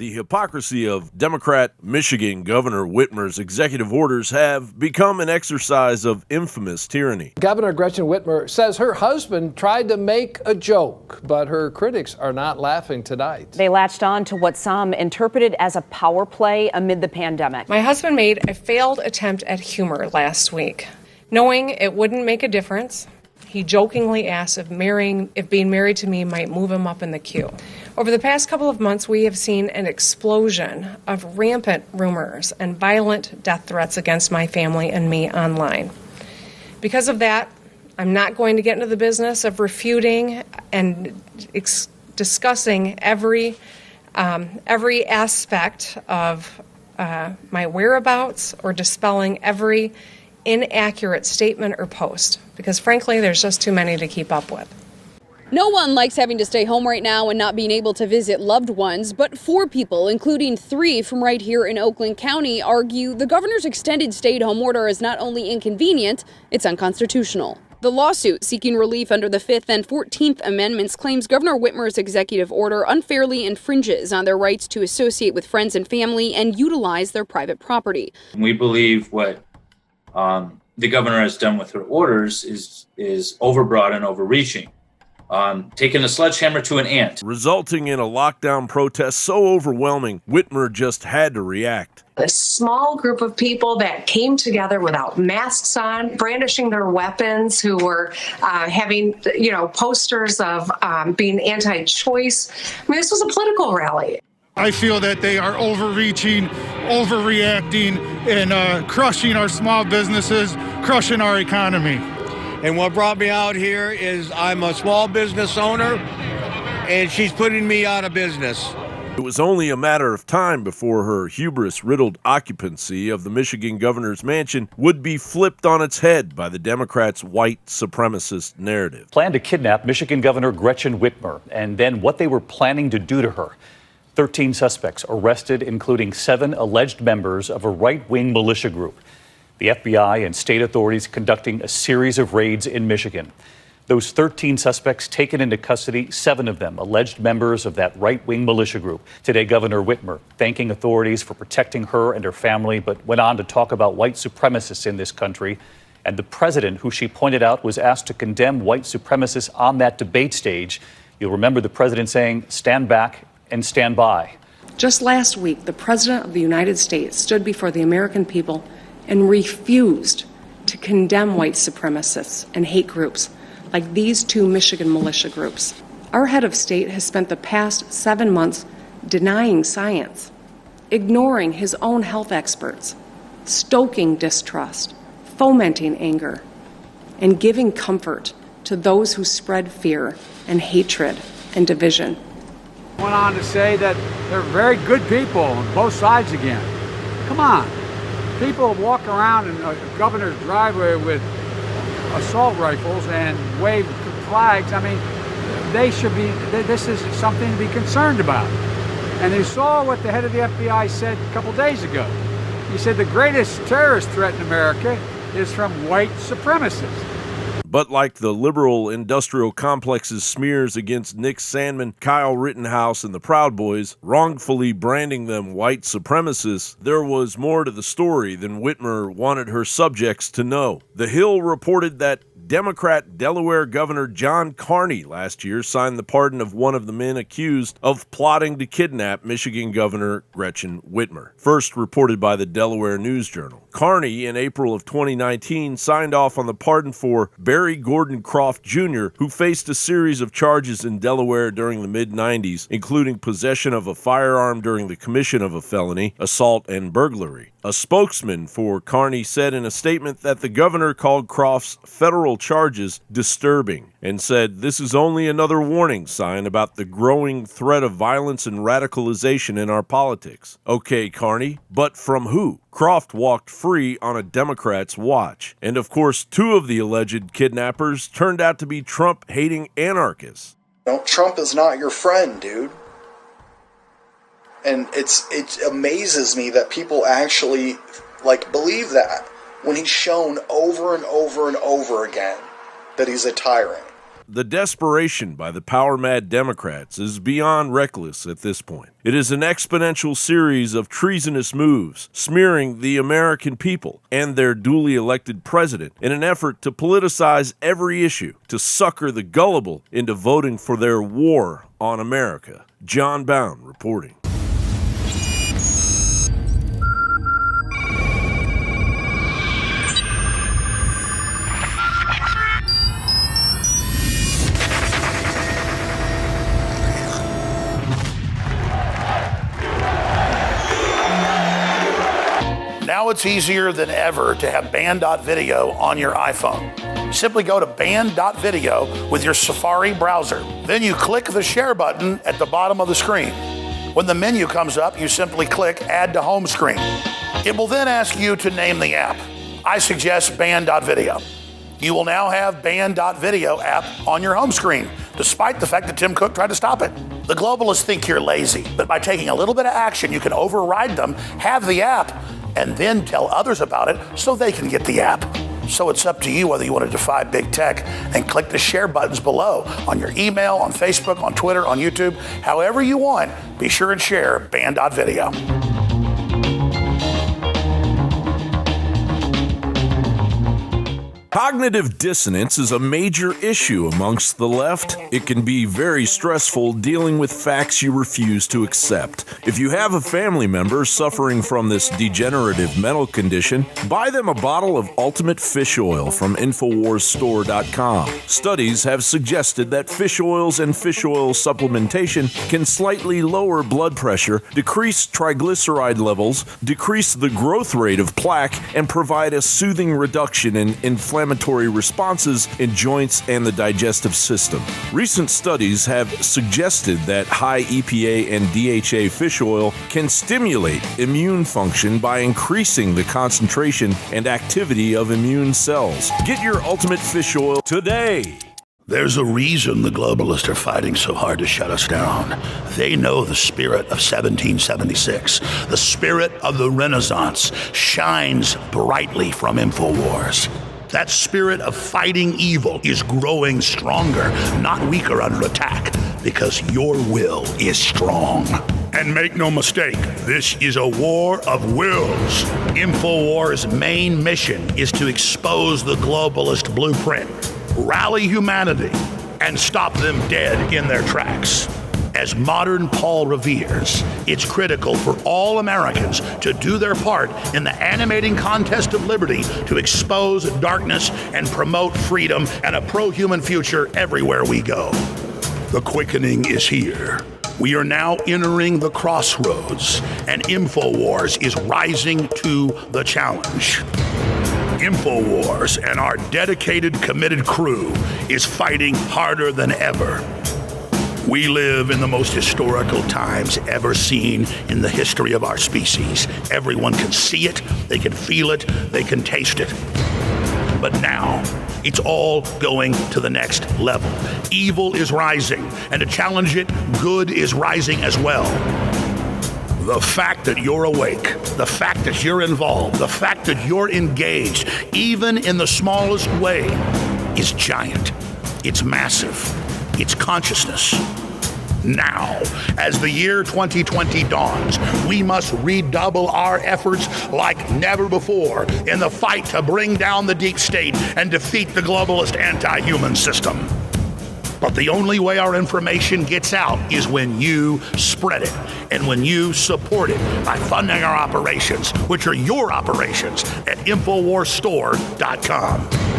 The hypocrisy of Democrat Michigan Governor Whitmer's executive orders have become an exercise of infamous tyranny. Governor Gretchen Whitmer says her husband tried to make a joke, but her critics are not laughing tonight. They latched on to what some interpreted as a power play amid the pandemic. My husband made a failed attempt at humor last week. Knowing it wouldn't make a difference, he jokingly asked if being married to me might move him up in the queue. Over the past couple of months, we have seen an explosion of rampant rumors and violent death threats against my family and me online. Because of that, I'm not going to get into the business of refuting and discussing every aspect of my whereabouts or dispelling every inaccurate statement or post, because frankly, there's just too many to keep up with. No one likes having to stay home right now and not being able to visit loved ones, but 4 people, including 3 from right here in Oakland County, argue the governor's extended stay-at-home order is not only inconvenient, it's unconstitutional. The lawsuit seeking relief under the 5th and 14th Amendments claims Governor Whitmer's executive order unfairly infringes on their rights to associate with friends and family and utilize their private property. We believe what the governor has done with her orders is overbroad and overreaching, taking a sledgehammer to an ant. Resulting in a lockdown protest so overwhelming, Whitmer just had to react. A small group of people that came together without masks on, brandishing their weapons, who were having, posters of being anti-choice. I mean, this was a political rally. I feel that they are overreaching, overreacting, and crushing our small businesses, crushing our economy. And what brought me out here is I'm a small business owner, and she's putting me out of business. It was only a matter of time before her hubris-riddled occupancy of the Michigan governor's mansion would be flipped on its head by the Democrats' white supremacist narrative. Planned to kidnap Michigan Governor Gretchen Whitmer, and then what they were planning to do to her. 13 suspects arrested, including 7 alleged members of a right-wing militia group. The FBI and state authorities conducting a series of raids in Michigan. Those 13 suspects taken into custody, 7 of them alleged members of that right-wing militia group. Today, Governor Whitmer thanking authorities for protecting her and her family, but went on to talk about white supremacists in this country. And the president, who she pointed out was asked to condemn white supremacists on that debate stage. You'll remember the president saying, "Stand back and stand by." Just last week, the President of the United States stood before the American people and refused to condemn white supremacists and hate groups like these 2 Michigan militia groups. Our head of state has spent the past 7 months denying science, ignoring his own health experts, stoking distrust, fomenting anger, and giving comfort to those who spread fear and hatred and division. Went on to say that they're very good people on both sides again. Come on. People walk around in a governor's driveway with assault rifles and wave flags. I mean, this is something to be concerned about. And you saw what the head of the FBI said a couple days ago. He said the greatest terrorist threat in America is from white supremacists. But like the liberal industrial complex's smears against Nick Sandmann, Kyle Rittenhouse, and the Proud Boys, wrongfully branding them white supremacists, there was more to the story than Whitmer wanted her subjects to know. The Hill reported that Democrat Delaware Governor John Carney last year signed the pardon of one of the men accused of plotting to kidnap Michigan Governor Gretchen Whitmer, first reported by the Delaware News Journal. Carney, in April of 2019, signed off on the pardon for Barry Gordon Croft Jr., who faced a series of charges in Delaware during the mid-90s, including possession of a firearm during the commission of a felony, assault, and burglary. A spokesman for Carney said in a statement that the governor called Croft's federal charges disturbing and said this is only another warning sign about the growing threat of violence and radicalization in our politics. Okay, Carney, but from who? Croft walked free on a Democrat's watch. And of course, 2 of the alleged kidnappers turned out to be Trump-hating anarchists. No, Trump is not your friend, dude. And it amazes me that people actually believe that when he's shown over and over and over again that he's a tyrant. The desperation by the power-mad Democrats is beyond reckless at this point. It is an exponential series of treasonous moves, smearing the American people and their duly elected president in an effort to politicize every issue, to sucker the gullible into voting for their war on America. John Bound reporting. Now it's easier than ever to have band.video on your iPhone. Simply go to band.video with your Safari browser. Then you click the share button at the bottom of the screen. When the menu comes up, you simply click Add to Home Screen. It will then ask you to name the app. I suggest band.video. You will now have band.video app on your home screen, despite the fact that Tim Cook tried to stop it. The globalists think you're lazy, but by taking a little bit of action, you can override them, have the app, and then tell others about it so they can get the app. So it's up to you whether you want to defy big tech and click the share buttons below on your email, on Facebook, on Twitter, on YouTube, however you want. Be sure and share band.video. Cognitive dissonance is a major issue amongst the left. It can be very stressful dealing with facts you refuse to accept. If you have a family member suffering from this degenerative mental condition, buy them a bottle of Ultimate Fish Oil from InfoWarsStore.com. Studies have suggested that fish oils and fish oil supplementation can slightly lower blood pressure, decrease triglyceride levels, decrease the growth rate of plaque, and provide a soothing reduction in inflammatory responses in joints and the digestive system. Recent studies have suggested that high EPA and DHA fish oil can stimulate immune function by increasing the concentration and activity of immune cells. Get your Ultimate Fish Oil today. There's a reason the globalists are fighting so hard to shut us down. They know the spirit of 1776, the spirit of the Renaissance, shines brightly from InfoWars. That spirit of fighting evil is growing stronger, not weaker under attack, because your will is strong. And make no mistake, this is a war of wills. InfoWars' main mission is to expose the globalist blueprint, rally humanity, and stop them dead in their tracks. As modern Paul reveres, it's critical for all Americans to do their part in the animating contest of liberty to expose darkness and promote freedom and a pro-human future everywhere we go. The quickening is here. We are now entering the crossroads, and InfoWars is rising to the challenge. InfoWars and our dedicated, committed crew is fighting harder than ever. We live in the most historical times ever seen in the history of our species. Everyone can see it, they can feel it, they can taste it. But now, it's all going to the next level. Evil is rising, and to challenge it, good is rising as well. The fact that you're awake, the fact that you're involved, the fact that you're engaged, even in the smallest way, is giant. It's massive. It's consciousness. Now, as the year 2020 dawns, we must redouble our efforts like never before in the fight to bring down the deep state and defeat the globalist anti-human system. But the only way our information gets out is when you spread it and when you support it by funding our operations, which are your operations, at InfoWarsStore.com.